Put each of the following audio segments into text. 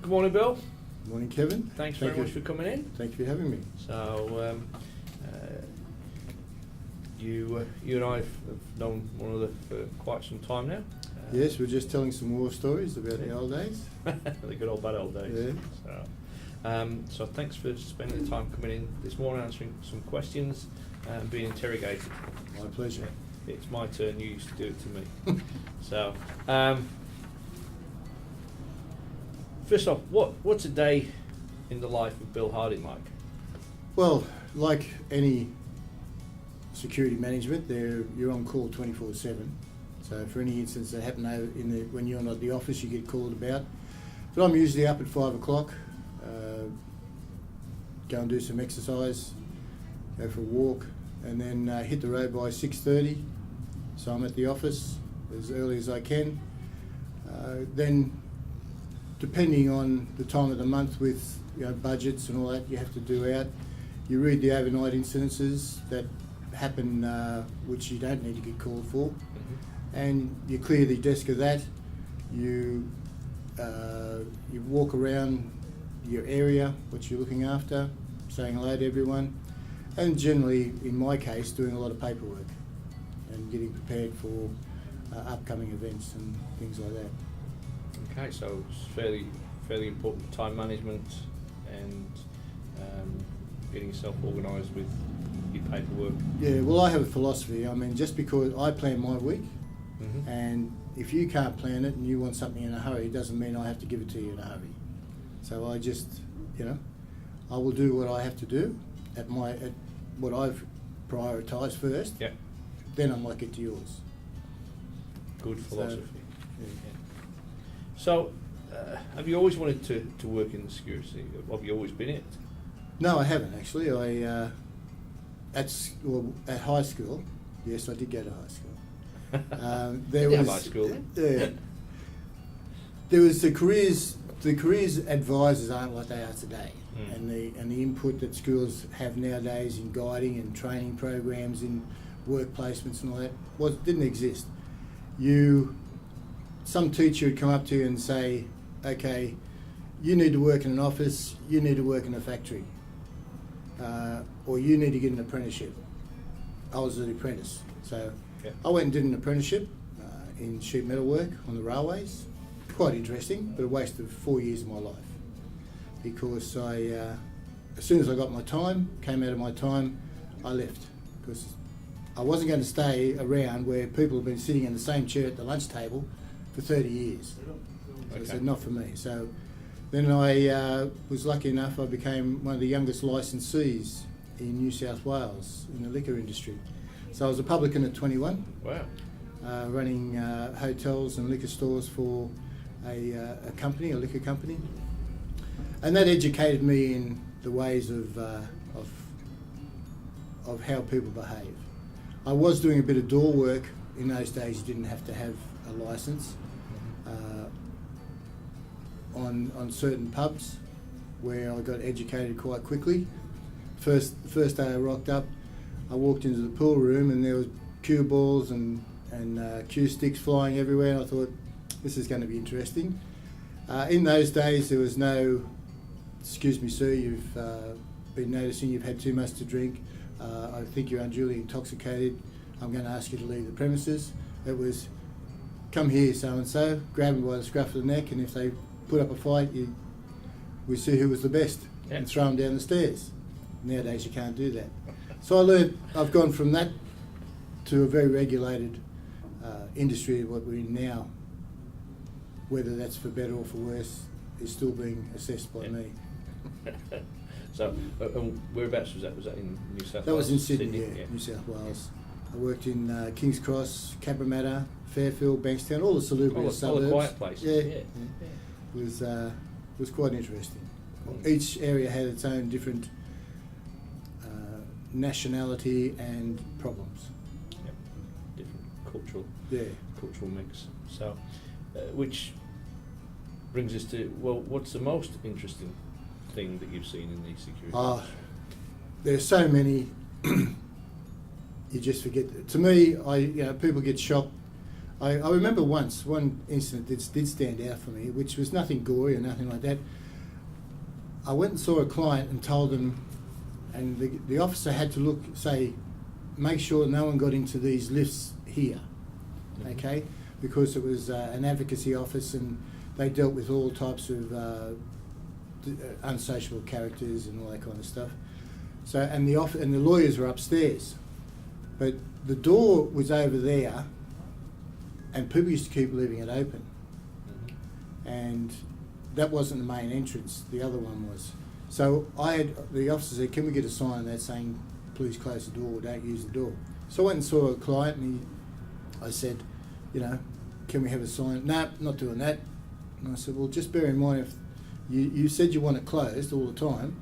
Good morning, Bill. Morning, Kevin. Thanks very much for coming in. Thank you for having me. So, you and I have known one another for quite some time now. Yes, we're just telling some war stories about the old days. The good old bad old days. Yeah. So thanks for spending the time coming in this morning, answering some questions and being interrogated. My pleasure. It's my turn, you used to do it to me. So, first off, what's a day in the life of Bill Harding like? Well, like any security management, you're on call 24/7. So for any incidents that happen when you're not at the office, you get called about. But I'm usually up at 5 o'clock, go and do some exercise, go for a walk, and then hit the road by 6:30. So I'm at the office as early as I can. Then, depending on the time of the month with budgets and all that you have to do out, you read the overnight incidences that happen which you don't need to get called for, and you clear the desk of that. You walk around your area, what you're looking after, saying hello to everyone, and generally, in my case, doing a lot of paperwork and getting prepared for upcoming events and things like that. Okay, so it's fairly important time management and getting yourself organised with your paperwork. Yeah, well, I have a philosophy. I mean, just because I plan my week, and if you can't plan it and you want something in a hurry, it doesn't mean I have to give it to you in a hurry. So I just, I will do what I have to do at what I've prioritised first. Yeah. Then I might get to yours. Good philosophy. Yeah. So, have you always wanted to work in the security? Have you always been in it? No, I haven't actually. At high school, yes, I did go to high school. There was high school then? Yeah. There was the careers advisors aren't like they are today, and the input that schools have nowadays in guiding and training programs in work placements and all that didn't exist. Some teacher would come up to you and say, okay, you need to work in an office, you need to work in a factory, or you need to get an apprenticeship. I was an apprentice, so I went and did an apprenticeship in sheet metal work on the railways. Quite interesting, but a waste of 4 years of my life, because as soon as I got my time, came out of my time, I left, because I wasn't going to stay around where people have been sitting in the same chair at the lunch table for 30 years. So I said, not for me. So then I was lucky enough, I became one of the youngest licensees in New South Wales in the liquor industry. So I was a publican at 21. Wow. Running hotels and liquor stores for a liquor company. And that educated me in the ways of how people behave. I was doing a bit of door work. In those days, you didn't have to have a licence. On certain pubs where I got educated quite quickly. The first day I rocked up, I walked into the pool room and there was cue balls and cue sticks flying everywhere, and I thought, this is going to be interesting. In those days, there was no, excuse me sir, you've been noticing you've had too much to drink, I think you're unduly intoxicated, I'm going to ask you to leave the premises. It was, come here so-and-so, grab them by the scruff of the neck, and if they put up a fight, we see who was the best, and throw them down the stairs. Nowadays you can't do that. So I learned, I've gone from that to a very regulated industry, what we're in now. Whether that's for better or for worse is still being assessed by me. So, whereabouts was that? Was that in New South Wales? That was in Sydney, yeah, New South Wales. I worked in Kings Cross, Cabramatta, Fairfield, Bankstown, all the salubrious suburbs. All the quiet places. Yeah. It was quite interesting. Each area had its own different nationality and problems. Yep. Different cultural mix. So, which brings us to, well, what's the most interesting thing that you've seen in the security? There's so many. You just forget. To me, people get shocked I remember once, one incident that did stand out for me, which was nothing gory or nothing like that. I went and saw a client and told them, and the officer had to make sure no one got into these lifts here, okay? Because it was an advocacy office and they dealt with all types of unsociable characters and all that kind of stuff. So, and the lawyers were upstairs, but the door was over there, and people used to keep leaving it open, and that wasn't the main entrance. The other one was. So the officer said, "Can we get a sign that saying, please close the door, don't use the door?" So I went and saw a client, and I said, "Can we have a sign?" "No, not doing that." And I said, "Well, just bear in mind, if you said you want it closed all the time,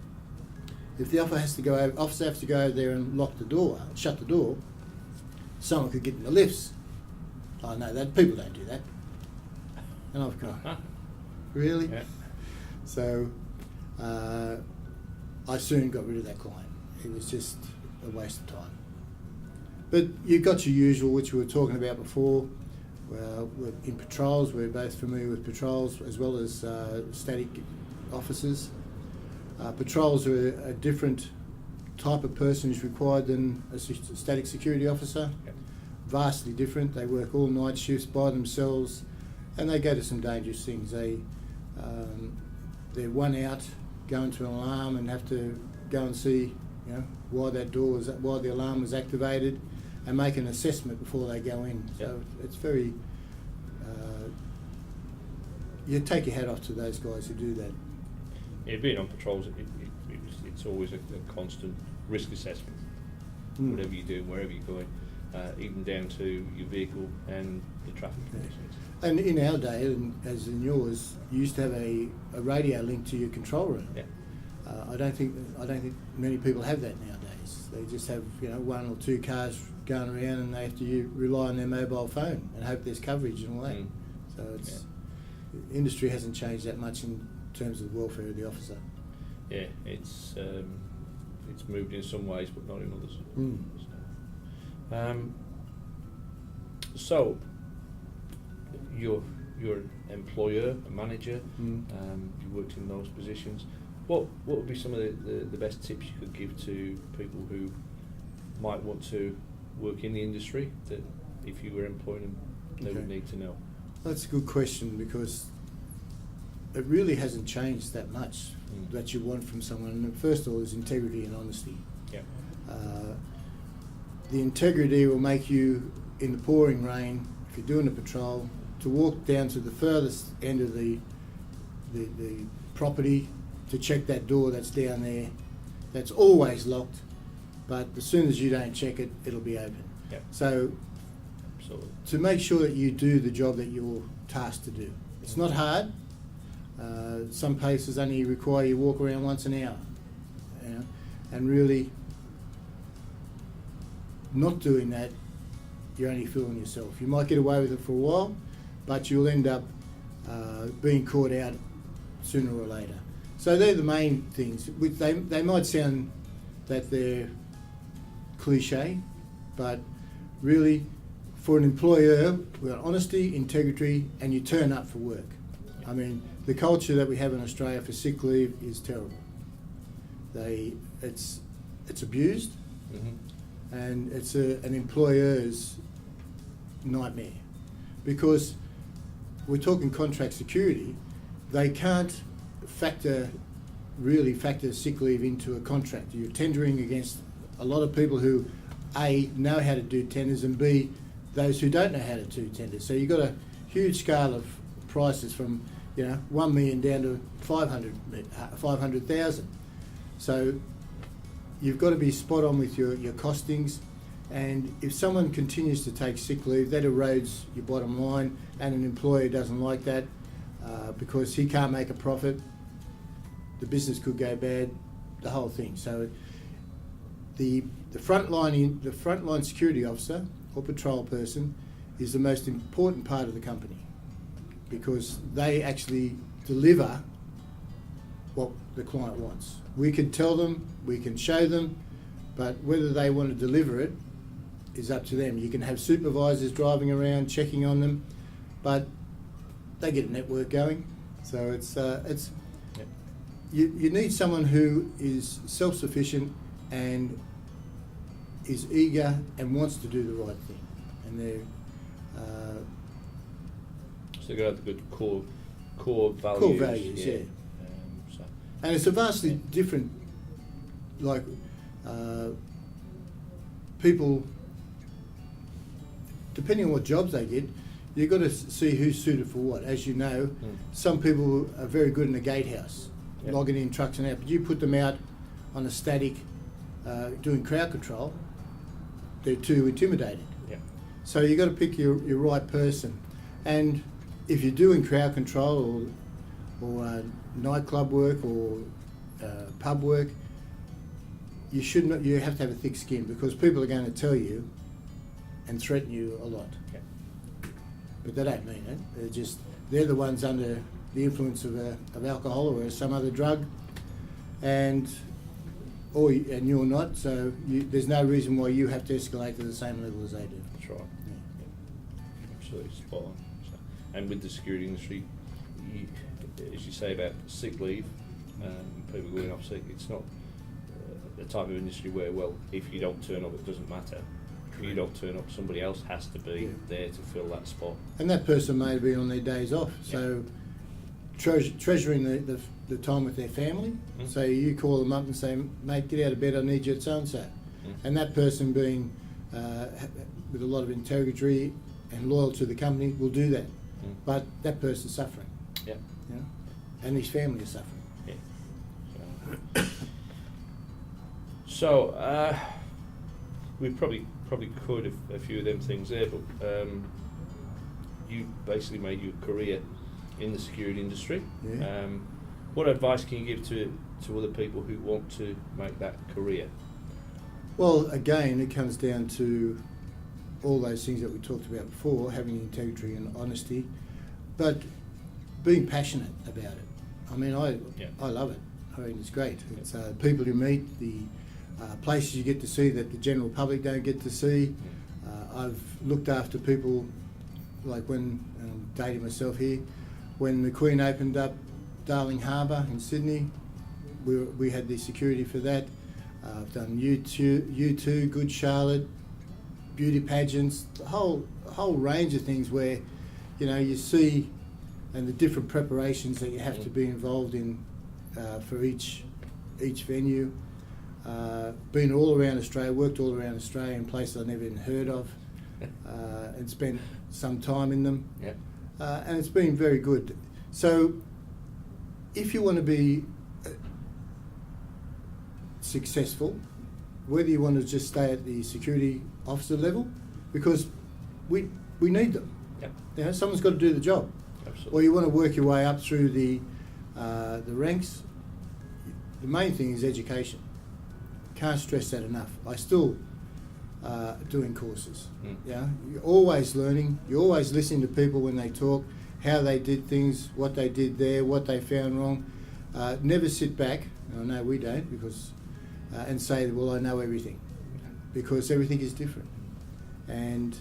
if the officer has to go over there and lock the door, shut the door, someone could get in the lifts." "Oh no, people don't do that." And I've gone, "Really?" Yeah. So I soon got rid of that client. It was just a waste of time. But you've got your usual, which we were talking about before. We're in patrols, we're both familiar with patrols as well as static officers. Patrols are a different type of person who's required than a static security officer. Yep. Vastly different. They work all night shifts by themselves, and they go to some dangerous things. They're one out, go into an alarm and have to go and see why the alarm was activated, and make an assessment before they go in. Yep. So it's very you take your hat off to those guys who do that. Yeah, being on patrols, it's always a constant risk assessment. Whatever you do, wherever you're going, even down to your vehicle and the traffic conditions. And in our day, and as in yours, you used to have a radio linked to your control room. Yeah. I don't think many people have that nowadays. They just have one or two cars going around, and they have to rely on their mobile phone and hope there's coverage and all that. So industry hasn't changed that much in terms of the welfare of the officer. Yeah, it's moved in some ways, but not in others. So you're an employer, a manager. You worked in those positions. What would be some of the best tips you could give to people who might want to work in the industry, that if you were employing them, they would need to know? That's a good question, because it really hasn't changed that much that you want from someone. And first of all, is integrity and honesty. Yeah. The integrity will make you, in the pouring rain, if you're doing a patrol, to walk down to the furthest end of the property to check that door that's down there. That's always locked, but as soon as you don't check it, it'll be open. Yep. So to make sure that you do the job that you're tasked to do. It's not hard. Some places only require you walk around once an hour, and really not doing that, you're only fooling yourself. You might get away with it for a while, but you'll end up being caught out sooner or later. So they're the main things. They might sound that they're cliche, but really, for an employer, we've got honesty, integrity, and you turn up for work. I mean, the culture that we have in Australia for sick leave is terrible. It's abused, and it's an employer's nightmare, because we're talking contract security. They can't factor sick leave into a contract. You're tendering against a lot of people who A, know how to do tenders, and B, those who don't know how to do tenders. So you've got a huge scale of prices from 1 million down to 500,000. So you've got to be spot on with your costings, and if someone continues to take sick leave, that erodes your bottom line, and an employer doesn't like that because he can't make a profit. The business could go bad, the whole thing. So the frontline security officer or patrol person is the most important part of the company, because they actually deliver what the client wants. We can tell them, we can show them, but whether they want to deliver it is up to them. You can have supervisors driving around checking on them, but they get a network going. So it's you need someone who is self-sufficient and is eager and wants to do the right thing, and they're so they got the good core values. core values, yeah. So. And it's a vastly different, like people, depending on what jobs they get, you've got to see who's suited for what. As you know, some people are very good in a gatehouse, logging in trucks and out, but you put them out on a static, doing crowd control, they're too intimidated. Yeah. So you've got to pick your right person. And if you're doing crowd control or nightclub work or pub work, you have to have a thick skin, because people are going to tell you and threaten you a lot. Yeah. But they don't mean it. They're the ones under the influence of alcohol or some other drug, and you're not. So there's no reason why you have to escalate to the same level as they do. That's right. Yeah. Absolutely spot on. So, and with the security industry, as you say about sick leave, people going off sick, it's not the type of industry where, well, if you don't turn up, it doesn't matter. If you don't turn up, somebody else has to be there to fill that spot. And that person may be on their days off, so treasuring the time with their family. So you call them up and say, mate, get out of bed, I need you at so-and-so. And that person being with a lot of integrity and loyal to the company will do that. But that person's suffering. Yeah. You know? And his family is suffering. Yeah. So we probably covered a few of them things there, but you basically made your career in the security industry. Yeah. What advice can you give to other people who want to make that career? Well, again, it comes down to all those things that we talked about before, having integrity and honesty, but being passionate about it. I mean, I love it. I mean, it's great. It's people you meet, the places you get to see that the general public don't get to see. I've looked after people, like when, I'm dating myself here, when the Queen opened up Darling Harbour in Sydney, we had the security for that. I've done U2, Good Charlotte, beauty pageants, the whole range of things where, you see, and the different preparations that you have to be involved in for each venue. Been all around Australia, worked all around Australia in places I never even heard of, and spent some time in them. Yeah. And it's been very good. So if you want to be successful, whether you want to just stay at the security officer level, because we need them. Yeah. Someone's got to do the job. Absolutely. Or you want to work your way up through the ranks. The main thing is education. Can't stress that enough. I still doing courses. Yeah, you're always learning. You're always listening to people when they talk, how they did things, what they did there, what they found wrong. Never sit back. I know we don't, because and say, well, I know everything, because everything is different, and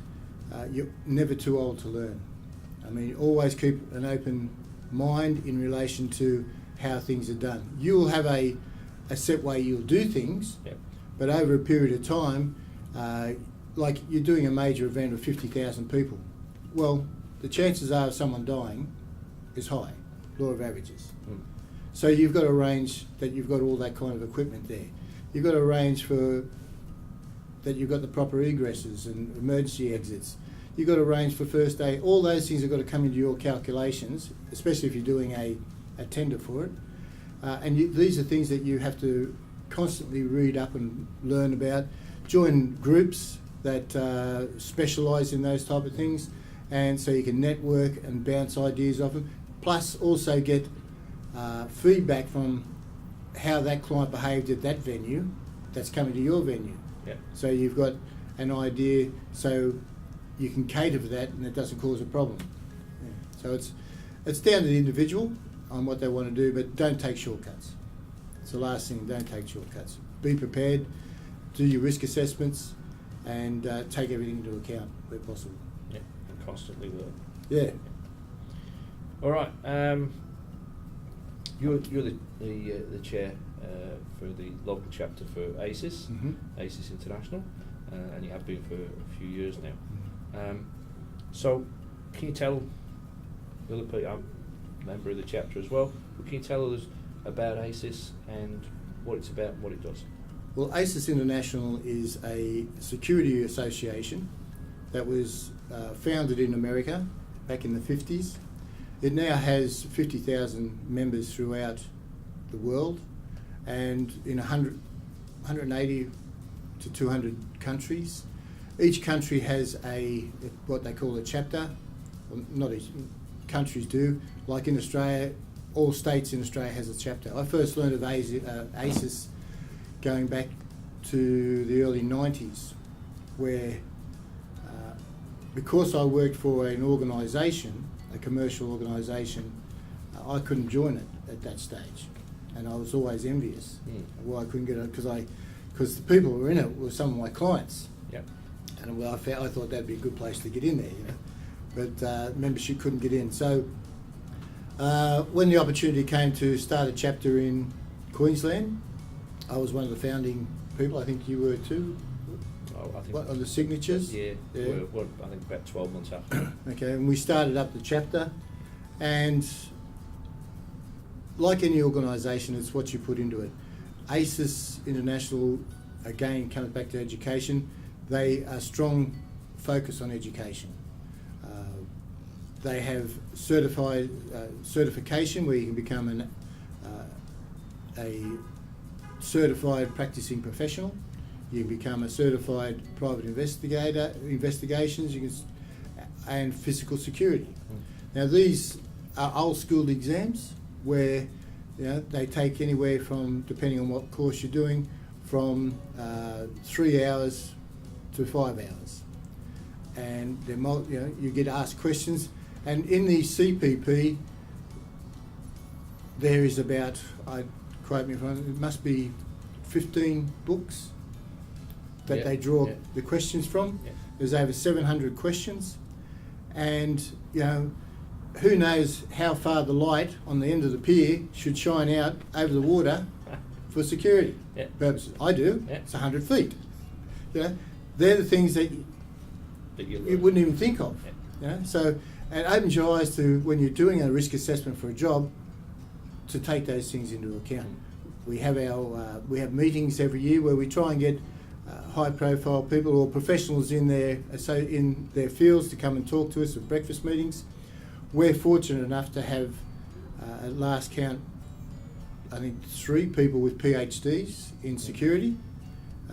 you're never too old to learn. I mean, always keep an open mind in relation to how things are done. You will have a set way you'll do things, but over a period of time, like you're doing a major event of 50,000 people, well, the chances are of someone dying is high, law of averages. So you've got to arrange that you've got all that kind of equipment there. You've got to arrange for that you've got the proper egresses and emergency exits. You've got to arrange for first aid. All those things have got to come into your calculations, especially if you're doing a tender for it. These are things that you have to constantly read up and learn about. Join groups that specialise in those type of things, and so you can network and bounce ideas off them. Plus, also get feedback from how that client behaved at that venue that's coming to your venue. Yeah. So you've got an idea, so you can cater for that, and it doesn't cause a problem. Yeah. So it's down to the individual on what they want to do, but don't take shortcuts. It's the last thing. Don't take shortcuts. Be prepared. Do your risk assessments. and take everything into account where possible. Yeah, and constantly learn. Yeah. All right. You're the chair for the local chapter for ASIS, ASIS International, and you have been for a few years now. So, can you tell the other people, I'm a member of the chapter as well, but can you tell us about ASIS and what it's about and what it does? Well, ASIS International is a security association that was founded in America back in the 50s. It now has 50,000 members throughout the world and in 180 to 200 countries. Each country has what they call a chapter. Well, not each, countries do. Like in Australia, all states in Australia has a chapter. I first learned of ASIS going back to the early 90s, where because I worked for an organisation, a commercial organisation, I couldn't join it at that stage, and I was always envious why I couldn't get it, because the people who were in it were some of my clients. Yeah. And I thought that'd be a good place to get in there, but membership couldn't get in. So when the opportunity came to start a chapter in Queensland, I was one of the founding people. I think you were too. I think what, on the signatures? Yeah. Well, I think about 12 months after. Okay, and we started up the chapter, and like any organisation, it's what you put into it. ASIS International, again, comes back to education. They are strong focus on education. They have certification where you can become a certified practicing professional. You can become a certified private investigations, and physical security. Now these are old school exams where they take anywhere from, depending on what course you're doing, from 3 hours to 5 hours. And you get asked questions. And in the CPP, there is about, quote me if I'm wrong, it must be 15 books that they draw the questions from. Yeah. There's over 700 questions, and who knows how far the light on the end of the pier should shine out over the water for security purposes. I do. Yeah. It's 100 feet. They're the things that you wouldn't even think of. Yeah. So it opens your eyes to, when you're doing a risk assessment for a job, to take those things into account. We have we have meetings every year where we try and get high-profile people or professionals in their fields to come and talk to us at breakfast meetings. We're fortunate enough to have, at last count, I think 3 people with PhDs in security.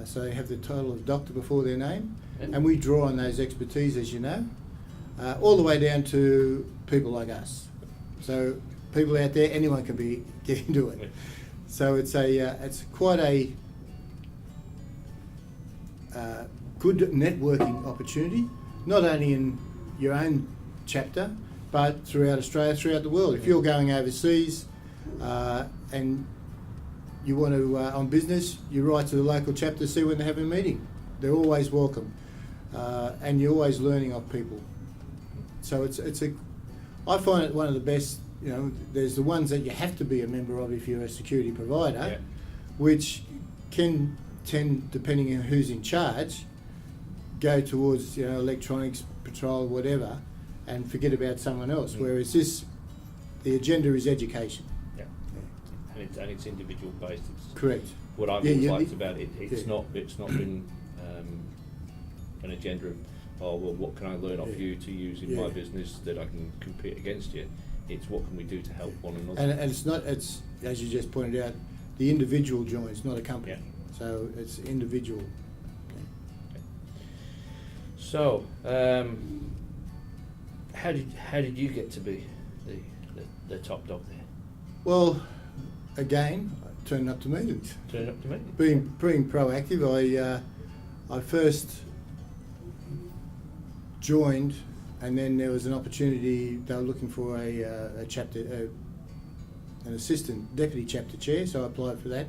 So they have the title of doctor before their name, and we draw on those expertise, as you know, all the way down to people like us. So people out there, anyone can get into it. So it's quite a good networking opportunity, not only in your own chapter, but throughout Australia, throughout the world. If you're going overseas and you want to, on business, you write to the local chapter, see when they have a meeting. They're always welcome, and you're always learning off people. So I find it one of the best. There's the ones that you have to be a member of if you're a security provider, which can tend, depending on who's in charge, go towards electronics, patrol, whatever, and forget about someone else. Whereas the agenda is education. And it's individual based. Correct. What I've always liked about it, it's not been an agenda of, oh well, what can I learn off you to use in my business that I can compete against you. It's what can we do to help one another. And it's as you just pointed out, the individual joins, not a company. So it's individual. So, how did you get to be the top dog there? Well, again, turning up to meetings. Turning up to meetings. Being proactive. I first joined, and then there was an opportunity. They were looking for a chapter, an assistant deputy chapter chair. So I applied for that.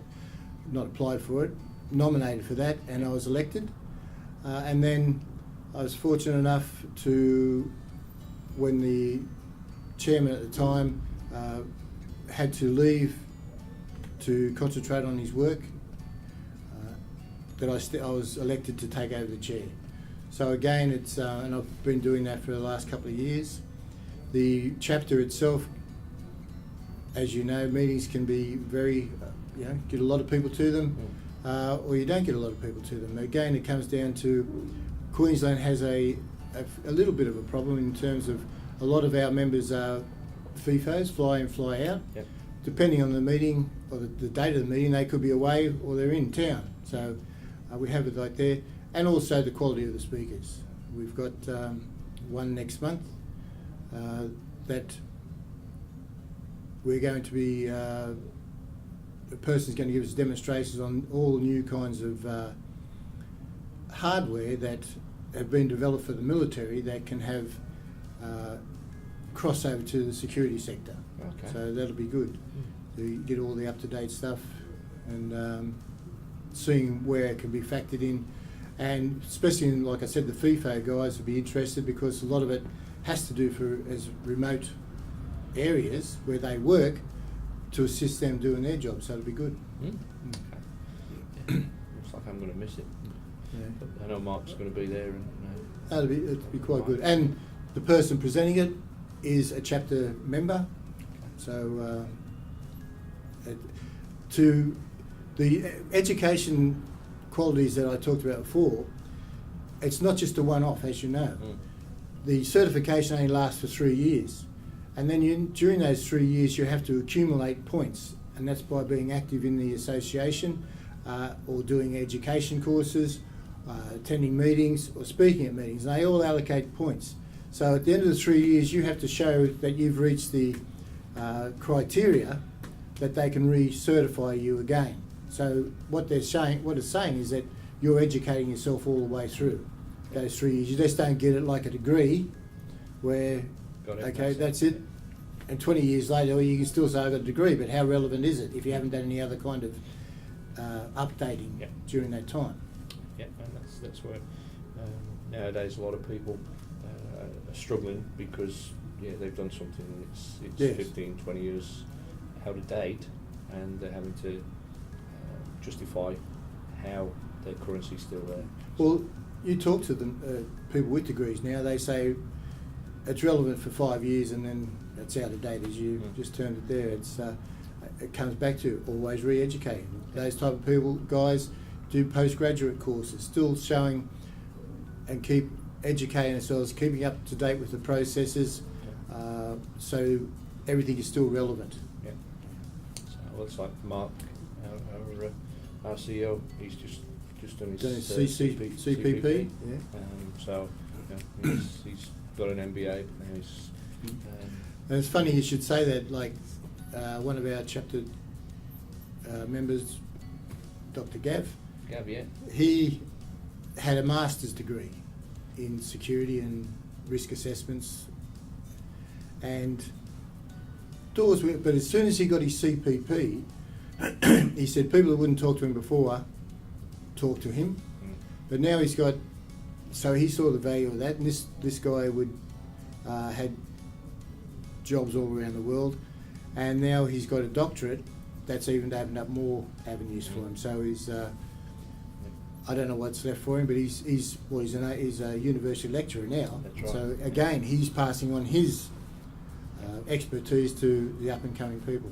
Not applied for it, nominated for that, and I was elected. And then I was fortunate enough to, when the chairman at the time had to leave to concentrate on his work, that I was elected to take over the chair. So again, it's and I've been doing that for the last couple of years. The chapter itself, as you know, meetings can be very, get a lot of people to them, or you don't get a lot of people to them. Again, it comes down to Queensland has a little bit of a problem in terms of a lot of our members are FIFOs, fly in, fly out. Yep. Depending on the meeting or the date of the meeting, they could be away or they're in town. So we have it like there. And also the quality of the speakers. We've got one next month that we're going to be, the person's going to give us demonstrations on all new kinds of hardware that have been developed for the military that can have crossover to the security sector. Okay. So that'll be good to get all the up-to-date stuff and seeing where it can be factored in. And especially in, like I said, the FIFO guys will be interested because a lot of it has to do as remote areas where they work to assist them doing their job, so it'll be good. Okay. Yeah. Looks like I'm going to miss it. Yeah. But I know Mark's going to be there. And it'll be quite good. And the person presenting it is a chapter member, so to the education qualities that I talked about before, it's not just a one-off, as you know. The certification only lasts for 3 years, and then during those 3 years you have to accumulate points, and that's by being active in the association or doing education courses, attending meetings or speaking at meetings, and they all allocate points. So at the end of the 3 years you have to show that you've reached the criteria that they can recertify you again. So what it's saying is that you're educating yourself all the way through those 3 years. You just don't get it like a degree where, that's it. And 20 years later, you can still say I've got a degree, but how relevant is it if you haven't done any other kind of updating during that time? Yeah, and that's where nowadays a lot of people are struggling because they've done something and it's 15, 20 years out of date, and they're having to justify how their currency's still there. Well, you talk to them, people with degrees now, they say it's relevant for 5 years and then it's out of date, as you just termed it there. It comes back to always re-educating. Those type of people, guys, do postgraduate courses, still showing and keep educating ourselves, keeping up to date with the processes, so everything is still relevant. Yeah. So it looks like Mark, our CEO, he's just done his CPP. Yeah. So he's got an MBA. And he's, and it's funny you should say that. Like one of our chapter members, Dr. Gav, he had a master's degree in security and risk assessments, and doors were. But as soon as he got his CPP, he said people that wouldn't talk to him before talked to him, but now he's got. So he saw the value of that, and this guy had jobs all around the world, and now he's got a doctorate. That's even opened up more avenues for him. So he's. I don't know what's left for him, but he's a university lecturer now. That's right. So again, he's passing on his expertise to the up and coming people.